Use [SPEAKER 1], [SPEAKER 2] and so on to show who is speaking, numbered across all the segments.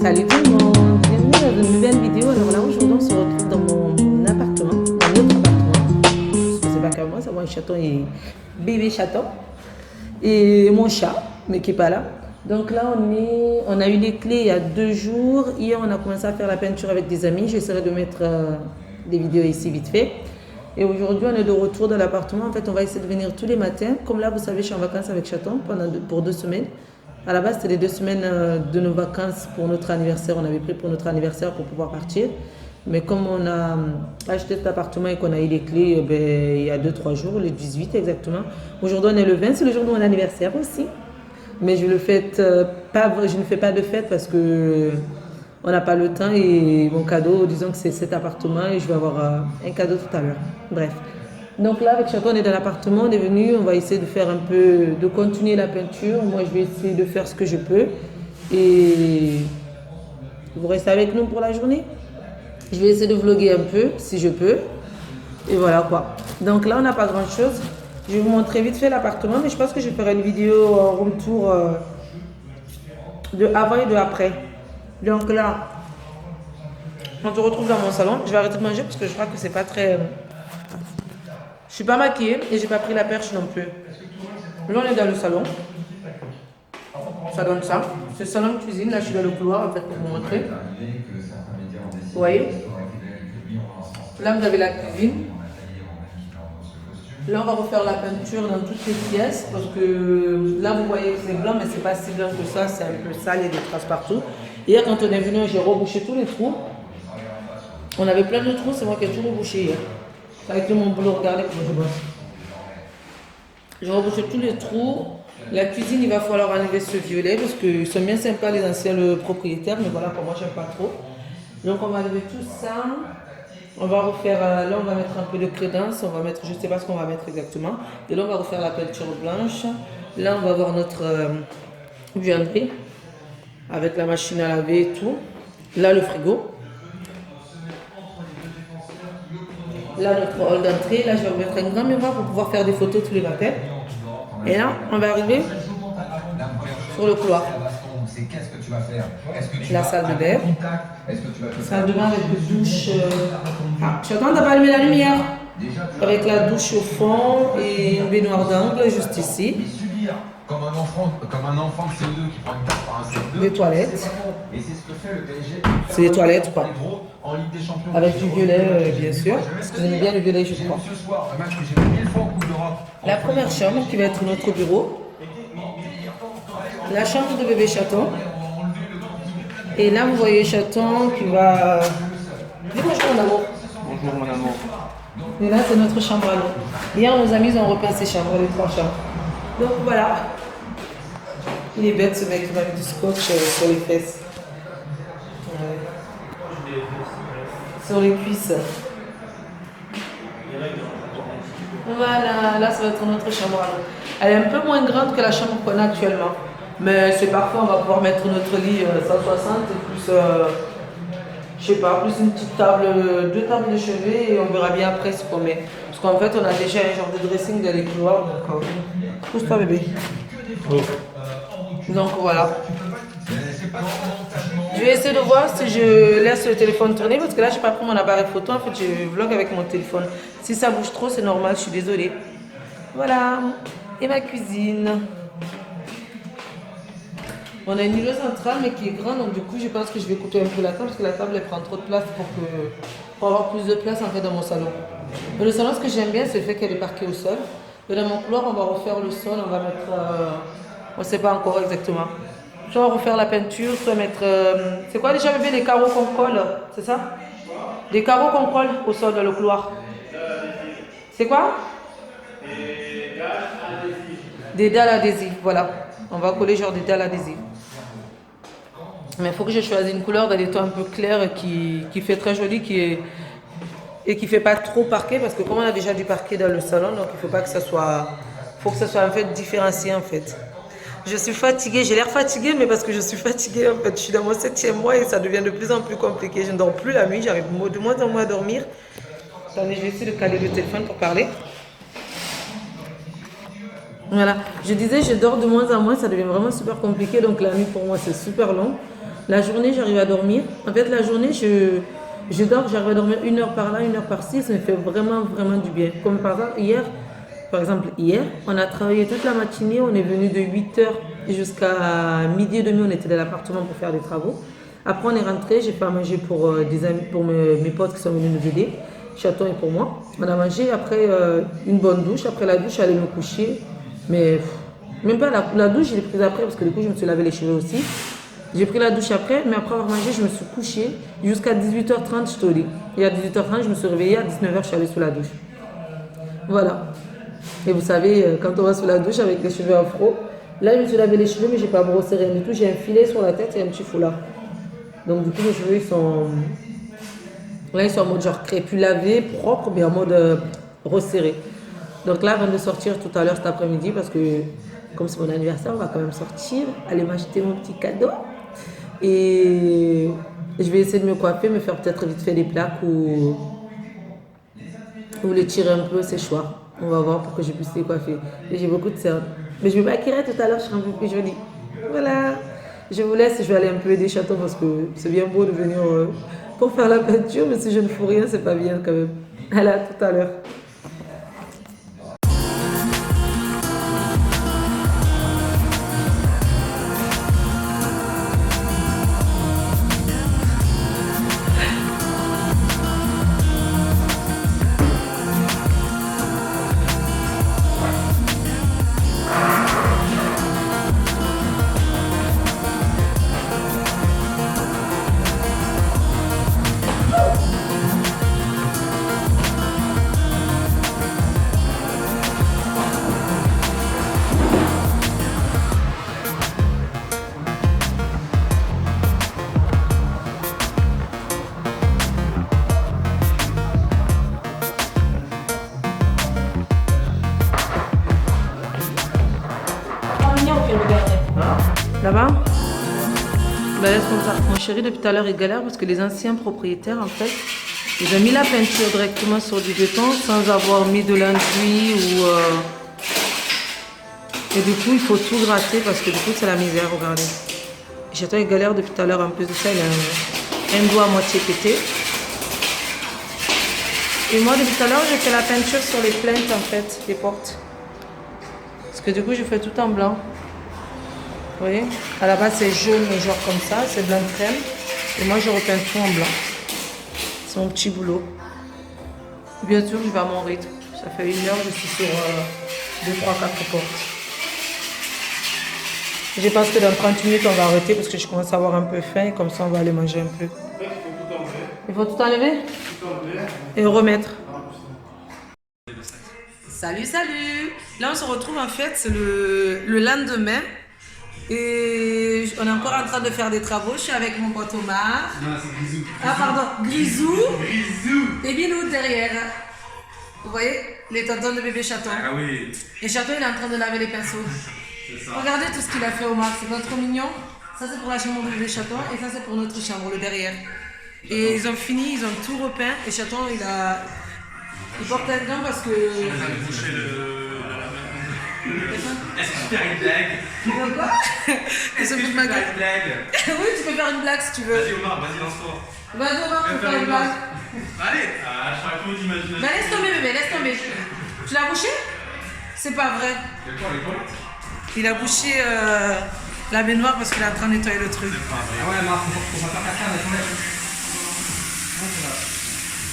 [SPEAKER 1] Salut tout le monde, bienvenue dans une nouvelle vidéo. Alors là aujourd'hui on se retrouve dans mon appartement, dans notre appartement. Parce que c'est pas qu'à moi, c'est moi un chaton et bébé chaton. Et mon chat, mais qui est pas là. Donc là on a eu les clés il y a 2 jours. Hier on a commencé à faire la peinture avec des amis. J'essaierai de mettre des vidéos ici vite fait. Et aujourd'hui on est de retour dans l'appartement. En fait on va essayer de venir tous les matins. Comme là vous savez je suis en vacances avec chaton pour 2 semaines. À la base, c'était les 2 semaines de nos vacances pour notre anniversaire. On avait pris pour notre anniversaire pour pouvoir partir. Mais comme on a acheté cet appartement et qu'on a eu les clés il y a 2-3 jours, le 18 exactement. Aujourd'hui, on est le 20, c'est le jour de mon anniversaire aussi. Mais je ne fais pas de fête parce que on n'a pas le temps. Et mon cadeau, disons que c'est cet appartement et je vais avoir un cadeau tout à l'heure. Bref. Donc là, avec Chaton, on est dans l'appartement, on est venu, on va essayer de faire un peu, de continuer la peinture. Moi, je vais essayer de faire ce que je peux. Et vous restez avec nous pour la journée. Je vais essayer de vlogger un peu, si je peux. Et voilà quoi. Donc là, on n'a pas grand chose. Je vais vous montrer vite fait l'appartement, mais je pense que je ferai une vidéo en room tour de avant et de après. Donc là, on se retrouve dans mon salon. Je vais arrêter de manger parce que je crois que c'est pas très... Je suis pas maquillée et j'ai pas pris la perche non plus. Là on est dans le salon. Ça donne ça. C'est le salon de cuisine. Là je suis dans le couloir en fait pour vous montrer. Vous voyez? Là vous avez la cuisine. Là on va refaire la peinture dans toutes les pièces parce que là vous voyez que c'est blanc mais c'est pas si blanc que ça. C'est un peu sale et des traces partout. Hier quand on est venu j'ai rebouché tous les trous. On avait plein de trous, c'est moi qui ai tout rebouché hier. Ça a été mon boulot, regardez comment je bosse. J'ai rebouché tous les trous. La cuisine, il va falloir enlever ce violet parce qu'ils sont bien sympas les anciens propriétaires, mais voilà, pour moi, j'aime pas trop. Donc on va enlever tout ça. On va refaire, là on va mettre un peu de crédence, on va mettre, je sais pas ce qu'on va mettre exactement. Et là on va refaire la peinture blanche. Là on va voir notre buanderie avec la machine à laver et tout. Là le frigo. Là, notre hall d'entrée, là, je vais vous mettre un grand miroir pour pouvoir faire des photos tous les matins. Et là, on va arriver sur le couloir. La salle de bain. Salle de bain avec une douche. Tu attends, t'as pas allumé la lumière. Avec la douche au fond et une baignoire d'angle juste ici.
[SPEAKER 2] Comme un enfant de CE2 qui prend une carte par un CE2.
[SPEAKER 1] Les toilettes.
[SPEAKER 2] Et c'est ce que fait le PSG.
[SPEAKER 1] C'est les toilettes ou pas?
[SPEAKER 2] En Ligue des Champions.
[SPEAKER 1] Avec du violet, bien sûr. Parce que j'aime bien le violet, je crois.
[SPEAKER 2] Ce soir, un match que j'ai vu 1000 fois en Coupe d'Europe.
[SPEAKER 1] La première chambre qui va être notre bureau. La chambre de bébé chaton. Et là, vous voyez chaton qui va... Dis bonjour mon amour.
[SPEAKER 2] Bonjour mon amour.
[SPEAKER 1] Et là, c'est notre chambre à nous. Hier, nos amis ont repeint ces chambres, les 3 chambres. Donc voilà. Il est bête ce mec, il m'a mis du scotch sur les fesses. Ouais. Sur les cuisses. Voilà, là ça va être notre chambre à nous. Elle est un peu moins grande que la chambre qu'on a actuellement. Mais c'est parfait, on va pouvoir mettre notre lit 160 et plus, je sais pas, plus une petite table, 2 tables de chevet et on verra bien après ce qu'on met. Parce qu'en fait on a déjà un genre de dressing dans les couloirs. Donc, pousse-toi bébé. Oh. Donc voilà. Je vais essayer de voir si je laisse le téléphone tourner parce que là j'ai pas pris mon appareil photo. En fait je vlog avec mon téléphone. Si ça bouge trop c'est normal, je suis désolée. Voilà. Et ma cuisine. On a une îlot centrale mais qui est grande donc du coup je pense que je vais couper un peu la table parce que la table elle prend trop de place pour avoir plus de place en fait dans mon salon. Mais le salon ce que j'aime bien c'est le fait qu'elle est parquée au sol. Et dans mon couloir on va refaire le sol, on va mettre... on ne sait pas encore exactement. Soit refaire la peinture, soit mettre... c'est quoi déjà bébé, les carreaux qu'on colle, c'est ça? Des carreaux qu'on colle au sol dans le couloir. C'est quoi? Des dalles adhésives, voilà. On va coller genre des dalles adhésives. Mais il faut que je choisisse une couleur dans des tons un peu clairs qui fait très joli et qui fait pas trop parquet parce que comme on a déjà du parquet dans le salon, donc il faut pas que ça soit... faut que ça soit en fait différencié en fait. Je suis fatiguée, j'ai l'air fatiguée, mais parce que je suis fatiguée en fait. Je suis dans mon 7e mois et ça devient de plus en plus compliqué. Je ne dors plus la nuit, j'arrive de moins en moins à dormir. Attendez, je vais essayer de caler le téléphone pour parler. Voilà, je disais, je dors de moins en moins, ça devient vraiment super compliqué. Donc la nuit pour moi c'est super long. La journée, j'arrive à dormir. En fait, la journée, je dors, j'arrive à dormir 1 heure par là, 1 heure par-ci. Ça me fait vraiment, vraiment du bien. Comme par exemple, hier, on a travaillé toute la matinée. On est venu de 8 heures jusqu'à midi et demi. On était dans l'appartement pour faire des travaux. Après, on est rentré. J'ai fait à manger pour des amis, pour mes potes qui sont venus nous aider. Chaton et pour moi. On a mangé. Après, une bonne douche. Après la douche, j'allais me coucher. Mais même pas la douche, je l'ai prise après parce que du coup, je me suis lavé les cheveux aussi. J'ai pris la douche après, mais après avoir mangé, je me suis couchée. Jusqu'à 18h30, je suis au lit. Et à 18h30, je me suis réveillée. À 19h, je suis allée sous la douche. Voilà. Et vous savez, quand on va sous la douche avec les cheveux afro, là, je me suis lavé les cheveux, mais j'ai pas brossé rien du tout. J'ai un filet sur la tête et un petit foulard. Donc, du coup, mes cheveux, là, ils sont en mode genre crépus lavé, propre, mais en mode resserré. Donc là, avant de sortir tout à l'heure cet après-midi, parce que comme c'est mon anniversaire, on va quand même sortir, aller m'acheter mon petit cadeau. Et je vais essayer de me coiffer, me faire peut-être vite fait des plaques ou les tirer un peu, c'est choix. On va voir pour que je puisse les coiffer. Et j'ai beaucoup de cernes. Mais je vais maquiller tout à l'heure, je serai un peu plus jolie. Voilà. Je vous laisse, je vais aller un peu aider Chaton parce que c'est bien beau de venir pour faire la peinture, mais si je ne fous rien, c'est pas bien quand même. Allez, à tout à l'heure. Là-bas? Ben laisse comme ça. Mon chéri, depuis tout à l'heure, il galère parce que les anciens propriétaires, en fait, ils ont mis la peinture directement sur du béton sans avoir mis de l'enduit ou... Et du coup, il faut tout gratter parce que du coup, c'est la misère, regardez. Et Chaton, il galère depuis tout à l'heure. En plus de ça, il a un doigt à moitié pété. Et moi, depuis tout à l'heure, j'ai fait la peinture sur les plaintes, en fait, des portes. Parce que du coup, je fais tout en blanc. Vous voyez, à la base c'est jaune, genre comme ça, c'est blanc crème. Et moi je repeins tout en blanc. C'est mon petit boulot. Bien sûr, je vais à mon rythme. Ça fait 1 heure, je suis sur 2, 3, 4 portes. Je pense que dans 30 minutes, on va arrêter parce que je commence à avoir un peu faim. Et comme ça, on va aller manger un peu. Il faut tout enlever? Et remettre. Salut, salut! Là, on se retrouve en fait, c'est le lendemain. Et on est encore en train de faire des travaux. Je suis avec mon pote Omar.
[SPEAKER 2] Non, c'est Grisou.
[SPEAKER 1] Ah, pardon, Grisou.
[SPEAKER 2] Grisou.
[SPEAKER 1] Et Binou derrière. Vous voyez, les tontons de bébé Chaton.
[SPEAKER 2] Ah oui.
[SPEAKER 1] Et Chaton, il est en train de laver les pinceaux.
[SPEAKER 2] C'est ça.
[SPEAKER 1] Regardez tout ce qu'il a fait, Omar. C'est pas trop mignon. Ça, c'est pour la chambre de bébé Chaton. Et ça, c'est pour notre chambre, le derrière. Et ils ont fini, ils ont tout repeint. Et Chaton, il porte un gant parce que.
[SPEAKER 2] Est-ce que tu peux faire une blague?
[SPEAKER 1] Quoi?
[SPEAKER 2] Est-ce que tu peux faire une blague?
[SPEAKER 1] Oui, tu peux faire une blague si tu veux.
[SPEAKER 2] Vas-y Omar, vas-y lance-toi.
[SPEAKER 1] Vas-y, Omar, tu peux faire une blague.
[SPEAKER 2] Allez. Ah, je ferai trop d'imagination.
[SPEAKER 1] Bah, laisse tomber, bébé, laisse tomber. Tu l'as bouché? C'est pas vrai.
[SPEAKER 2] C'est quoi les toilettes?
[SPEAKER 1] Il a bouché la baignoire parce qu'il est en train de nettoyer le truc.
[SPEAKER 2] Ah ouais, Marc, on va faire ça avec moi.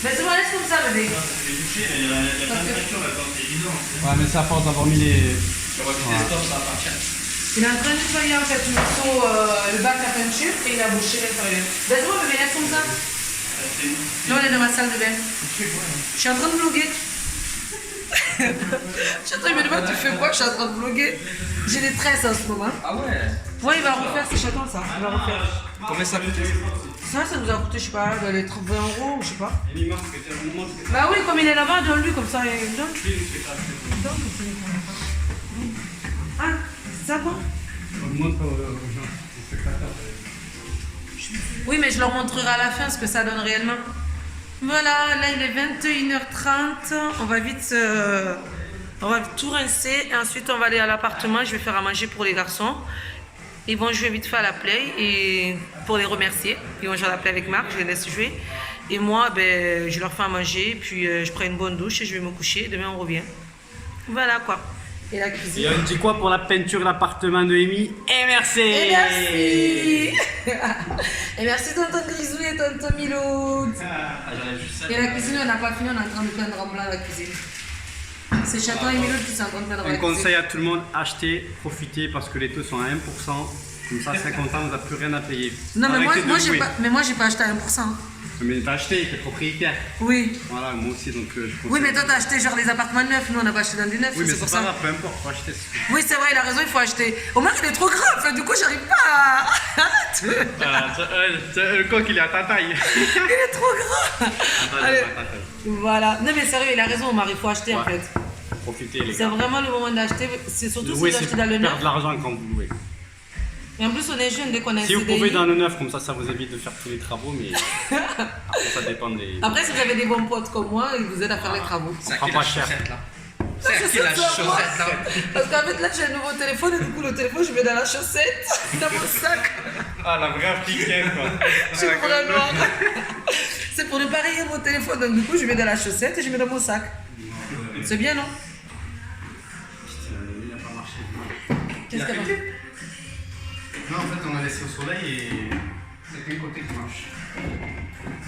[SPEAKER 1] Mais c'est bon, laisse comme ça, bébé.
[SPEAKER 2] C'est bouché, mais il y a plein de factures là-dedans, c'est évident.
[SPEAKER 3] Ouais, mais ça, à force d'avoir mis les.
[SPEAKER 2] Tu vois, des stops, ça va partir.
[SPEAKER 1] Il est en train de nettoyer en fait le bac à peinture et il a bouché l'intérieur. Laisse-moi, bébé, laisse comme ça. Là, on est dans ma salle de bain. Je suis en train de vlogger. Chaton, il me demande, tu fais quoi? Je suis en train de vlogger. J'ai des tresses en ce moment.
[SPEAKER 3] Ah ouais.
[SPEAKER 1] Ouais, il va refaire, c'est Chaton ça. Il va refaire.
[SPEAKER 3] Combien ça coûte?
[SPEAKER 1] Ça nous a coûté, je sais pas, dans les 20 €, je sais pas. Bah oui, comme il est là-bas, donne-lui comme ça. Donne. Ah, c'est ça quoi? Oui, mais je leur montrerai à la fin ce que ça donne réellement. Voilà, là il est 21h30. On va vite on va tout rincer et ensuite on va aller à l'appartement. Je vais faire à manger pour les garçons. Ils vont jouer vite fait à la play et pour les remercier. Ils vont jouer à la play avec Marc, je les laisse jouer. Et moi, ben, je leur fais à manger, puis je prends une bonne douche et je vais me coucher. Demain, on revient. Voilà quoi. Et la cuisine.
[SPEAKER 3] Et on dit quoi pour la peinture de l'appartement de Amy? Et merci.
[SPEAKER 1] Et merci. Et merci tonton Grisou et tonton Milo.
[SPEAKER 3] J'enlève juste ça.
[SPEAKER 1] Et la cuisine, on n'a pas fini, on est en train de peindre en blanc la cuisine. C'est Chaton et Milo qui sont en train de peindre la
[SPEAKER 3] Un
[SPEAKER 1] cuisine.
[SPEAKER 3] conseil à tout le monde, achetez, profitez parce que les taux sont à 1%. Comme ça, 50 ans, vous n'avez plus rien à payer.
[SPEAKER 1] Non, mais
[SPEAKER 3] Arrêtez de
[SPEAKER 1] moi,
[SPEAKER 3] jouer.
[SPEAKER 1] j'ai pas acheté à 1%.
[SPEAKER 3] Mais t'as acheté, t'es propriétaire.
[SPEAKER 1] Oui.
[SPEAKER 3] Voilà, moi aussi, donc je conseille.
[SPEAKER 1] Oui, mais toi, t'as acheté genre les appartements neufs. Nous, on n'a pas acheté dans des neufs.
[SPEAKER 3] Oui, mais
[SPEAKER 1] c'est pour
[SPEAKER 3] c'est pas
[SPEAKER 1] ça.
[SPEAKER 3] grave, peu importe, faut acheter.
[SPEAKER 1] Oui, c'est vrai, il a raison, il faut acheter. Au moins, il est trop grand. Enfin, du coup, j'arrive pas à. Arrête.
[SPEAKER 3] Voilà, le coq, il est à ta taille.
[SPEAKER 1] Il est trop grand. Allez. Voilà. Non, mais sérieux, il a raison, Omar, il faut acheter en fait.
[SPEAKER 3] Profitez, les
[SPEAKER 1] C'est
[SPEAKER 3] gars.
[SPEAKER 1] vraiment le moment d'acheter. C'est surtout si
[SPEAKER 3] Louer,
[SPEAKER 1] vous
[SPEAKER 3] c'est
[SPEAKER 1] achetez dans le
[SPEAKER 3] perdre
[SPEAKER 1] neuf.
[SPEAKER 3] de l'argent quand vous louez.
[SPEAKER 1] Et en plus, on est jeune dès qu'on a un
[SPEAKER 3] Si vous
[SPEAKER 1] CDI.
[SPEAKER 3] pouvez dans le neuf, comme ça vous évite de faire tous les travaux, mais après, ça dépend des.
[SPEAKER 1] Après, si vous avez des bons potes comme moi, ils vous aident à faire les travaux.
[SPEAKER 3] On prend pas cher.
[SPEAKER 1] C'est à qui la chaussette là? Parce qu'en fait, là, j'ai un nouveau téléphone et du coup, le téléphone, je mets dans la chaussette, dans mon sac.
[SPEAKER 3] Ah, la vraie africaine, quoi.
[SPEAKER 1] Je suis vraiment. C'est pour ne pas rayer mon téléphone, donc du coup, je mets dans la chaussette et je mets dans mon sac. C'est bien, non?
[SPEAKER 3] Il n'a pas marché.
[SPEAKER 1] Qu'est-ce qu'elle a fait?
[SPEAKER 3] Non, en fait, on l'a laissé au soleil et c'est qu'un côté qui marche.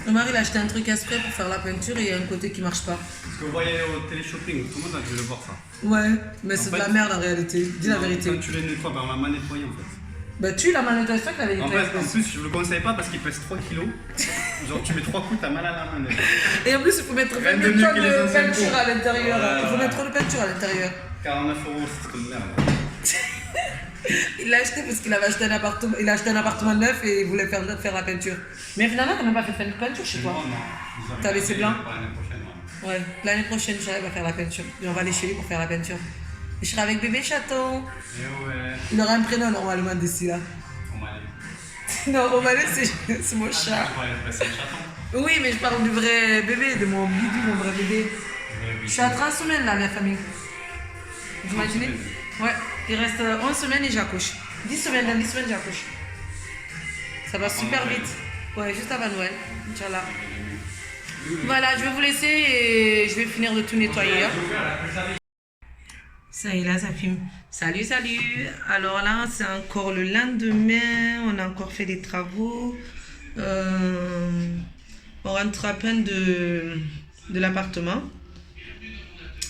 [SPEAKER 1] Omar, il a acheté un truc exprès pour faire la peinture et il y a un côté qui marche pas.
[SPEAKER 3] Parce que vous voyez au télé-shopping, tout le monde a dû le voir ça.
[SPEAKER 1] Ouais, mais c'est de la merde en réalité. Dis la vérité.
[SPEAKER 3] Quand tu les nettoies, ben, on l'a mal nettoyé en fait.
[SPEAKER 1] Bah, tu l'as mal nettoyé, c'est toi qui l'avais
[SPEAKER 3] En
[SPEAKER 1] nettoyé.
[SPEAKER 3] fait, en plus, je le conseille pas parce qu'il pèse 3 kilos. Genre, tu mets 3 coups, t'as mal à la main.
[SPEAKER 1] Et en plus, il faut mettre 20
[SPEAKER 3] Rien de
[SPEAKER 1] 000
[SPEAKER 3] mieux
[SPEAKER 1] tonnes
[SPEAKER 3] que les
[SPEAKER 1] de
[SPEAKER 3] anciens
[SPEAKER 1] peinture
[SPEAKER 3] pots.
[SPEAKER 1] à l'intérieur.
[SPEAKER 3] Voilà.
[SPEAKER 1] Il faut mettre trop de peinture à l'intérieur.
[SPEAKER 3] 49 €, c'est comme merde.
[SPEAKER 1] Il l'a acheté parce qu'il avait acheté un appartement, il a acheté un appartement neuf et il voulait faire la peinture. Mais finalement, t'as même pas fait de peinture chez toi.
[SPEAKER 3] Non, non.
[SPEAKER 1] T'as laissé blanc?
[SPEAKER 3] Pour l'année prochaine, ouais.
[SPEAKER 1] Ouais, l'année prochaine, j'arrive à faire la peinture. Et on va aller chez lui pour faire la peinture. Et je serai avec bébé chaton.
[SPEAKER 3] Et ouais,
[SPEAKER 1] Il aura un prénom normalement d'ici là.
[SPEAKER 3] on m'a dit.
[SPEAKER 1] Non, Romané, c'est mon chat.
[SPEAKER 3] C'est le chaton.
[SPEAKER 1] Oui, mais je parle du vrai bébé, de mon bidou, mon vrai bébé. Je suis à 3 semaines là, la famille. Vous imaginez? Ouais, il reste 11 semaines et j'accouche. 10 semaines, dans 10 semaines j'accouche. Ça va super vite. Ouais, juste avant Noël, Inch'Allah. Voilà, je vais vous laisser et je vais finir de tout nettoyer. Ça y est, là, ça filme. Salut, salut. Alors là, c'est encore le lendemain. On a encore fait des travaux. On rentre à peine de l'appartement.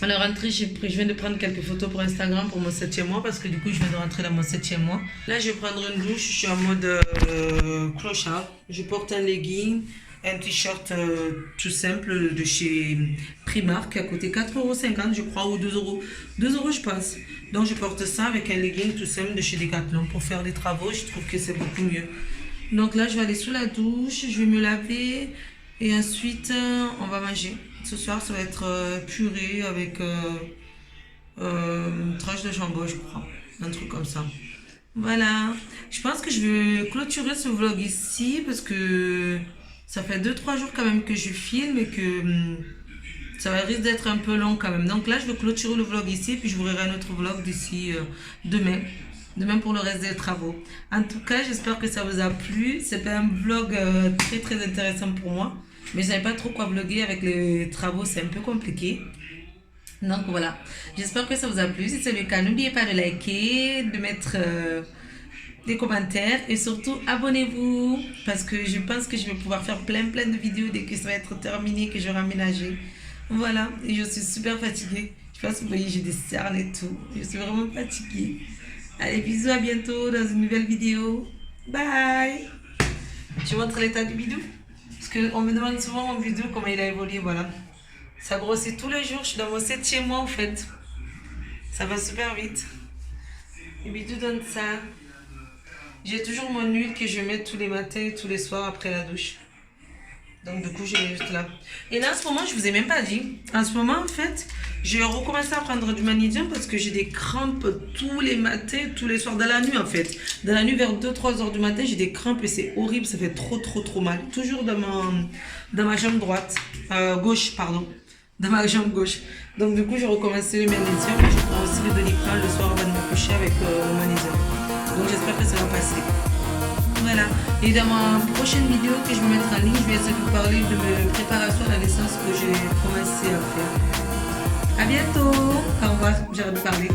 [SPEAKER 1] On est rentré, je viens de prendre quelques photos pour Instagram pour mon 7e mois parce que du coup, je viens de rentrer dans mon 7e mois. Là, je vais prendre une douche. Je suis en mode clochard. Je porte un legging, un t-shirt tout simple de chez Primark qui a coûté 4,50 € je crois ou 2 €. 2 € je pense. Donc, je porte ça avec un legging tout simple de chez Decathlon pour faire des travaux. Je trouve que c'est beaucoup mieux. Donc là, je vais aller sous la douche, je vais me laver et ensuite, on va manger. Ce soir, ça va être purée avec une tranche de jambon, je crois. Un truc comme ça. Voilà. Je pense que je vais clôturer ce vlog ici parce que ça fait 2-3 jours quand même que je filme et que ça risque d'être un peu long quand même. Donc là, je vais clôturer le vlog ici puis je vous verrai un autre vlog d'ici demain. Demain pour le reste des travaux. En tout cas, j'espère que ça vous a plu. C'était un vlog très très intéressant pour moi. Mais je ne savais pas trop quoi vlogger avec les travaux, c'est un peu compliqué. Donc voilà, j'espère que ça vous a plu. Si c'est le cas, n'oubliez pas de liker, de mettre des commentaires et surtout abonnez-vous. Parce que je pense que je vais pouvoir faire plein de vidéos dès que ça va être terminé, que j'aurai aménagé. Voilà, et je suis super fatiguée. Je pense que vous voyez, j'ai des cernes et tout. Je suis vraiment fatiguée. Allez, bisous, à bientôt dans une nouvelle vidéo. Bye. Je montre l'état du bidou. Parce qu'on me demande souvent en vidéo comment il a évolué, voilà. Ça grossit tous les jours, je suis dans mon 7e mois en fait. Ça va super vite. Le bidou donne ça. J'ai toujours mon huile que je mets tous les matins et tous les soirs après la douche. Donc du coup, je mets juste là. Et là, en ce moment, je vous ai même pas dit. En ce moment, en fait, j'ai recommencé à prendre du magnésium parce que j'ai des crampes tous les matins, tous les soirs, dans la nuit en fait. Dans la nuit, vers 2-3 heures du matin, j'ai des crampes et c'est horrible, ça fait trop mal. Toujours dans ma jambe droite, gauche, pardon. Dans ma jambe gauche. Donc du coup, j'ai recommencé le magnésium et je prends aussi le Doliprane le soir avant de me coucher avec le magnésium. Donc j'espère que ça va passer. Voilà. Et dans ma prochaine vidéo que je vais mettre en ligne, je vais essayer de vous parler de mes préparations à la naissance que j'ai commencé à faire. À bientôt. Au revoir. J'arrête de parler.